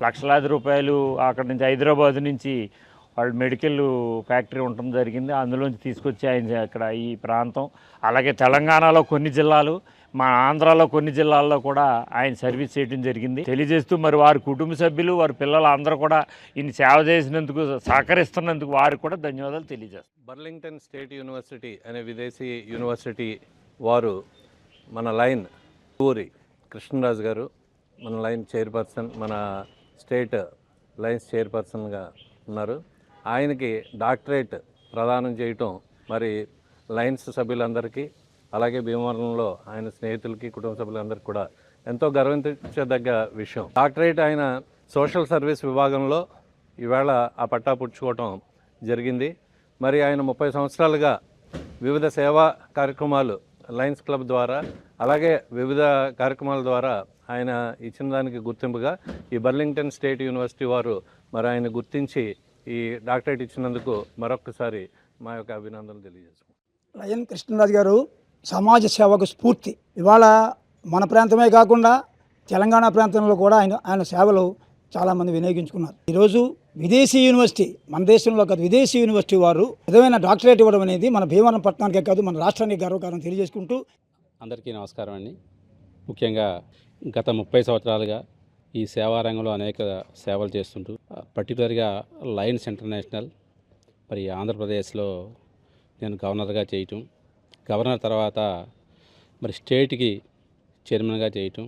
[SPEAKER 16] లక్షలాది రూపాయలు అక్కడి నుంచి హైదరాబాద్ నుంచి వాళ్ళు మెడికల్ ఫ్యాక్టరీ ఉండటం జరిగింది. అందులోంచి తీసుకొచ్చి ఆయన ఇక్కడ ఈ ప్రాంతం, అలాగే తెలంగాణలో కొన్ని జిల్లాలు, మా ఆంధ్రాలో కొన్ని జిల్లాల్లో కూడా ఆయన సర్వీస్ చేయడం జరిగింది. తెలియజేస్తూ మరి వారి కుటుంబ సభ్యులు, వారి పిల్లలు అందరూ కూడా ఈయన సేవ చేసినందుకు, సహకరిస్తున్నందుకు వారికి కూడా ధన్యవాదాలు తెలియజేస్తారు.
[SPEAKER 17] బర్లింగ్టన్ స్టేట్ యూనివర్సిటీ అనే విదేశీ యూనివర్సిటీ వారు మన లైన్ ఊరి కృష్ణరాజు గారు మన లైన్ చైర్పర్సన్, మన స్టేట్ లైన్స్ చైర్పర్సన్గా ఉన్నారు. ఆయనకి డాక్టరేట్ ప్రదానం చేయటం మరి లైన్స్ సభ్యులందరికీ, అలాగే భీమవరంలో ఆయన స్నేహితులకి, కుటుంబ సభ్యులందరికీ కూడా ఎంతో గర్వించదగ్గ విషయం. డాక్టరేట్ ఆయన సోషల్ సర్వీస్ విభాగంలో ఈవేళ ఆ పట్టా పుచ్చుకోవటం జరిగింది. మరి ఆయన 30 సంవత్సరాలుగా వివిధ సేవా కార్యక్రమాలు లయన్స్ క్లబ్ ద్వారా అలాగే వివిధ కార్యక్రమాల ద్వారా ఆయన ఇచ్చిన దానికి గుర్తింపుగా ఈ బర్లింగ్టన్ స్టేట్ యూనివర్సిటీ వారు మరి ఆయన గుర్తించి ఈ డాక్టరేట్ ఇచ్చినందుకు మరొకసారి మా యొక్క అభినందనలు తెలియజేస్తాం.
[SPEAKER 18] లయన్ కృష్ణరాజు గారు సమాజ సేవకు స్ఫూర్తి. ఇవాళ మన ప్రాంతమే కాకుండా తెలంగాణ ప్రాంతంలో కూడా ఆయన సేవలు చాలామంది వినియోగించుకున్నారు. ఈరోజు విదేశీ యూనివర్సిటీ, మన దేశంలో కాదు విదేశీ యూనివర్సిటీ వారు విధమైన డాక్టరేట్ ఇవ్వడం అనేది మన భీమవరం పట్టణానికే కాదు మన రాష్ట్రానికి గర్వకారణం తెలియజేసుకుంటూ.
[SPEAKER 19] అందరికీ నమస్కారం అండి. ముఖ్యంగా గత 30 సంవత్సరాలుగా ఈ సేవారంగంలో అనేక సేవలు చేస్తుంటూ పర్టికులర్గా లయన్స్ ఇంటర్నేషనల్ మరి ఆంధ్రప్రదేశ్లో నేను గవర్నర్గా చేయటం, గవర్నర్ తర్వాత మరి స్టేట్కి చైర్మన్గా చేయటం,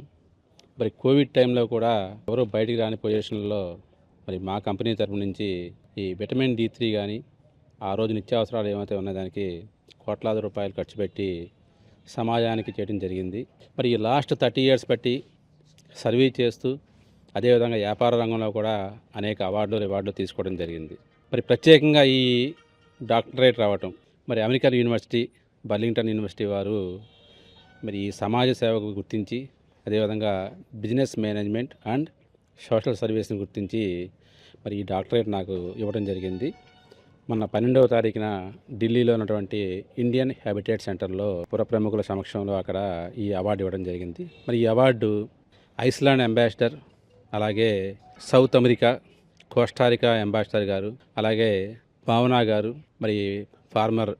[SPEAKER 19] మరి కోవిడ్ టైంలో కూడా ఎవరో బయటికి రాని పొజిషన్లో మరి మా కంపెనీ తరపు నుంచి ఈ విటమిన్ D3 కానీ ఆ రోజు నిత్యావసరాలు ఏమైతే ఉన్నదానికి కోట్లాది రూపాయలు ఖర్చు పెట్టి సమాజానికి చేయడం జరిగింది. మరి ఈ లాస్ట్ 30 years బట్టి సర్వీస్ చేస్తూ అదేవిధంగా వ్యాపార రంగంలో కూడా అనేక రివార్డులు తీసుకోవడం జరిగింది. మరి ప్రత్యేకంగా ఈ డాక్టరేట్ రావటం మరి అమెరికన్ యూనివర్సిటీ, బర్లింగ్టన్ యూనివర్సిటీ వారు మరి ఈ సమాజ సేవకు గుర్తించి అదేవిధంగా బిజినెస్ మేనేజ్మెంట్ అండ్ సోషల్ సర్వీస్ని గుర్తించి మరి ఈ డాక్టరేట్ నాకు ఇవ్వడం జరిగింది. మొన్న 12వ తారీఖున ఢిల్లీలో ఉన్నటువంటి ఇండియన్ హ్యాబిటేట్ సెంటర్లో పురప్రముఖుల సమక్షంలో అక్కడ ఈ అవార్డు ఇవ్వడం జరిగింది. మరి ఈ అవార్డు ఐస్లాండ్ అంబాసిడర్, అలాగే సౌత్ అమెరికా, కోస్టారికా అంబాసిడర్ గారు, అలాగే భావన గారు, మరి ఫార్మర్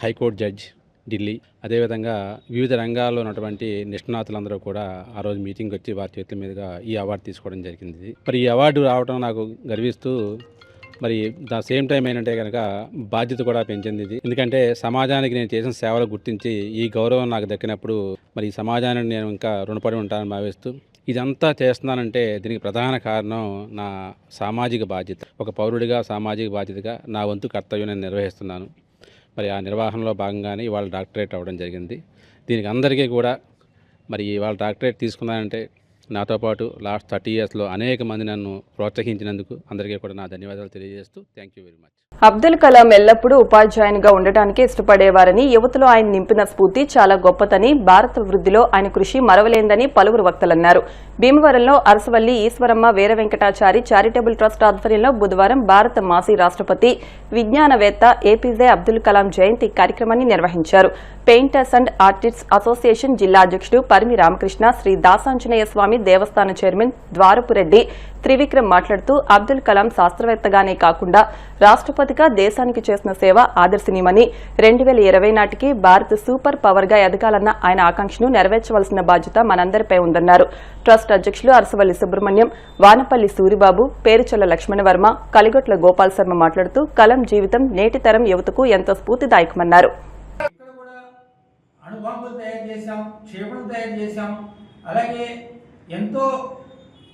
[SPEAKER 19] హైకోర్టు జడ్జ్ ఢిల్లీ, అదేవిధంగా వివిధ రంగాల్లో ఉన్నటువంటి నిష్ణాతులందరూ కూడా ఆ రోజు మీటింగ్కి వచ్చి వారి చేతుల మీదుగా ఈ అవార్డు తీసుకోవడం జరిగింది. మరి ఈ అవార్డు రావడం నాకు గర్విస్తూ మరి ద సేమ్ టైం ఏంటంటే కనుక బాధ్యత కూడా పెంచింది ఇది. ఎందుకంటే సమాజానికి నేను చేసిన సేవలు గుర్తించి ఈ గౌరవం నాకు దక్కినప్పుడు మరి ఈ సమాజానికి నేను ఇంకా రుణపడి ఉంటానని భావిస్తూ ఇదంతా చేస్తున్నానంటే దీనికి ప్రధాన కారణం నా సామాజిక బాధ్యత. ఒక పౌరుడిగా సామాజిక బాధ్యతగా నా వంతు కర్తవ్యం నేను నిర్వహిస్తున్నాను. మరి ఆ నిర్వహణలో భాగంగానే ఇవాళ డాక్టరేట్ అవ్వడం జరిగింది. దీనికి అందరికీ కూడా మరి ఇవాళ డాక్టరేట్ తీసుకున్నానంటే నాతో పాటు లాస్ట్ 30 yearsలో అనేక మంది నన్ను ప్రోత్సహించినందుకు అందరికీ కూడా నా ధన్యవాదాలు తెలియజేస్తూ thank you very much.
[SPEAKER 1] Abdul Kalam ఎల్లప్పుడూ ఉపాధ్యాయునిగా ఉండటానికి ఇష్టపడేవారని, యువతలో ఆయన నింపిన స్ఫూర్తి చాలా గొప్పదని, భారత వృద్ధిలో ఆయన కృషి మరవలేందని పలువురు వక్తలన్నారు. భీమవరంలో అరసవల్లి ఈశ్వరమ్మ వీర వెంకటాచారి చారిటబుల్ ట్రస్ట్ ఆధ్వర్యంలో బుధవారం భారత మాజీ రాష్ట్రపతి విజ్ఞానవేత్త ఏపీజే అబ్దుల్ కలాం జయంతి కార్యక్రమాన్ని నిర్వహించారు. పెయింటర్స్ అండ్ ఆర్టిస్ట్స్ అసోసియేషన్ జిల్లా అధ్యక్షుడు పరిమి రామకృష్ణ, శ్రీ దాసాంజనేయ స్వామి దేవస్థాన చైర్మన్ ద్వారపురెడ్డి త్రివిక్రమ్ మాట్లాడుతూ అబ్దుల్ కలాం శాస్త్రవేత్తగానే కాకుండా రాష్ట్రపతిగా దేశానికి చేసిన సేవ ఆదర్శనీయమని, 2020 నాటికి భారత్ సూపర్ పవర్ గా ఎదగాలన్న ఆయన ఆకాంక్షను నెరవేర్చవలసిన బాధ్యత మనందరిపై ఉందన్నారు. ట్రస్ట్ అధ్యక్షులు అరసవల్లి సుబ్రహ్మణ్యం, వానపల్లి సూరిబాబు, పేరుచల్ల లక్ష్మణవర్మ, కలిగొట్ల గోపాల్ శర్మ మాట్లాడుతూ కలాం జీవితం నేటి తరం యువతకు ఎంతో స్ఫూర్తిదాయకమన్నారు.
[SPEAKER 20] అణుబాంబులు తయారు చేశాం, క్షేపణులు తయారు చేశాం, అలాగే ఎంతో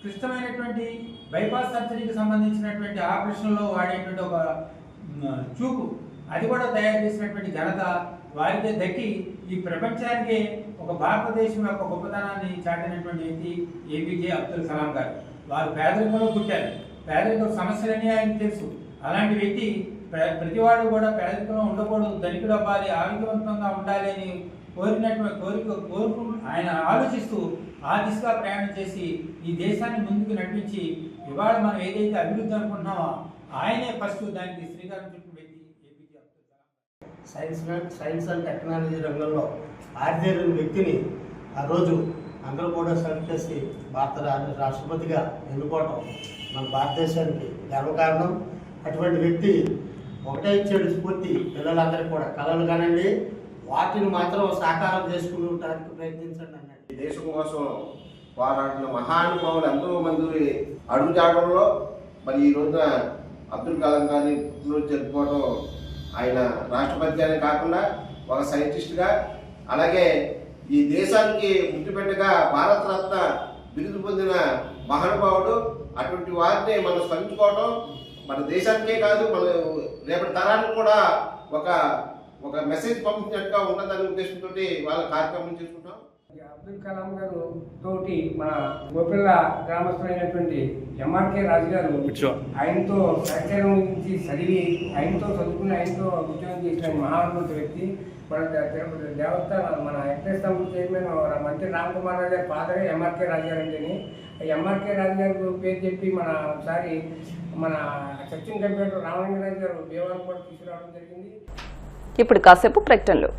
[SPEAKER 20] క్లిష్టమైనటువంటి బైపాస్ సర్జరీకి సంబంధించినటువంటి ఆపరేషన్లో వాడేటువంటి ఒక చూపు, అది కూడా తయారు చేసినటువంటి ఘనత వారికే దక్కి ఈ ప్రపంచానికి ఒక భారతదేశం యొక్క గొప్పతనాన్ని చాటినటువంటి వ్యక్తి ఏపీజే అబ్దుల్ కలాం గారు. వారు పేదరికంలో పుట్టారు, పేదరిక సమస్యలన్నీ ఆయనకు తెలుసు. అలాంటి వ్యక్తి ప్రతివాడు కూడా పేదరికంలో ఉండకూడదు, ధనికుడు అవ్వాలి, ఆరోగ్యవంతంగా ఉండాలి అని కోరుకుంటూ ఆయన ఆలోచిస్తూ ఆ దిశగా ప్రయాణం చేసి ఈ దేశాన్ని ముందుకు నడిపించి ఇవాళ మనం ఏదైతే అభివృద్ధి అనుకుంటున్నామో ఆయనే ఫస్ట్ దానికి శ్రీకారం చుట్టిన వ్యక్తి APJ Abdul Kalam.
[SPEAKER 21] Science and technology రంగంలో ఆరితేరిన వ్యక్తిని ఆ రోజు అందరూ కూడా సెలెక్ట్ చేసి భారత రాష్ట్రపతిగా ఎన్నుకోవటం మన భారతదేశానికి గర్వకారణం. అటువంటి వ్యక్తి ఒకటే ఇచ్చాడు స్ఫూర్తి, పిల్లలందరికీ కూడా కళలు కానండి వాటిని మాత్రం సాకారం చేసుకునేటానికి ప్రయత్నించండి అన్నాడు.
[SPEAKER 22] దేశం కోసం పోరాడిన మహానుభావులు ఎంతో మంది అడుగుజాడల్లో మరి ఈ రోజున అబ్దుల్ కలాం గారిని పుట్టినరోజు జరుపుకోవడం ఆయన రాష్ట్రపతిగానే కాకుండా ఒక సైంటిస్ట్గా, అలాగే ఈ దేశానికి ముట్టుబెట్టగా భారతరత్న బిరుదు పొందిన మహానుభావుడు. అటువంటి వారిని మనం స్మరించుకోవడం మన దేశానికే కాదు మన రేపటి తరానికి కూడా ఒక మెసేజ్ పంపించినట్టుగా ఉన్నదనే ఉద్దేశంతో వాళ్ళ కార్యక్రమం చేసుకుంటాం.
[SPEAKER 23] అబ్దుల్ కలాం గారు తోటి మన గోపిల్ల గ్రామస్తులైనటువంటి ఎంఆర్కే రాజు గారు ఆయనతో సహచరం నుంచి చదివి ఆయనతో చదువుకుని ఆయనతో ఉద్యోగం చేసిన మహానుభూత వ్యక్తి. మన దేవస్థానం మన వెంకటేశ్వర చైర్మన్ మంత్రి రామ్ కుమార్ రాజు గారి ఫాదరే ఎంఆర్కే రాజు గారు అంటేని ఎంఆర్కే రాజు గారి పేరు చెప్పి మన ఒకసారి మన సచిన్ కంప్యూటర్ రామలింగరాజు గారు దేవాలయం కూడా తీసుకురావడం జరిగింది.
[SPEAKER 1] ఇప్పుడు కాసేపు ప్రకటనలు.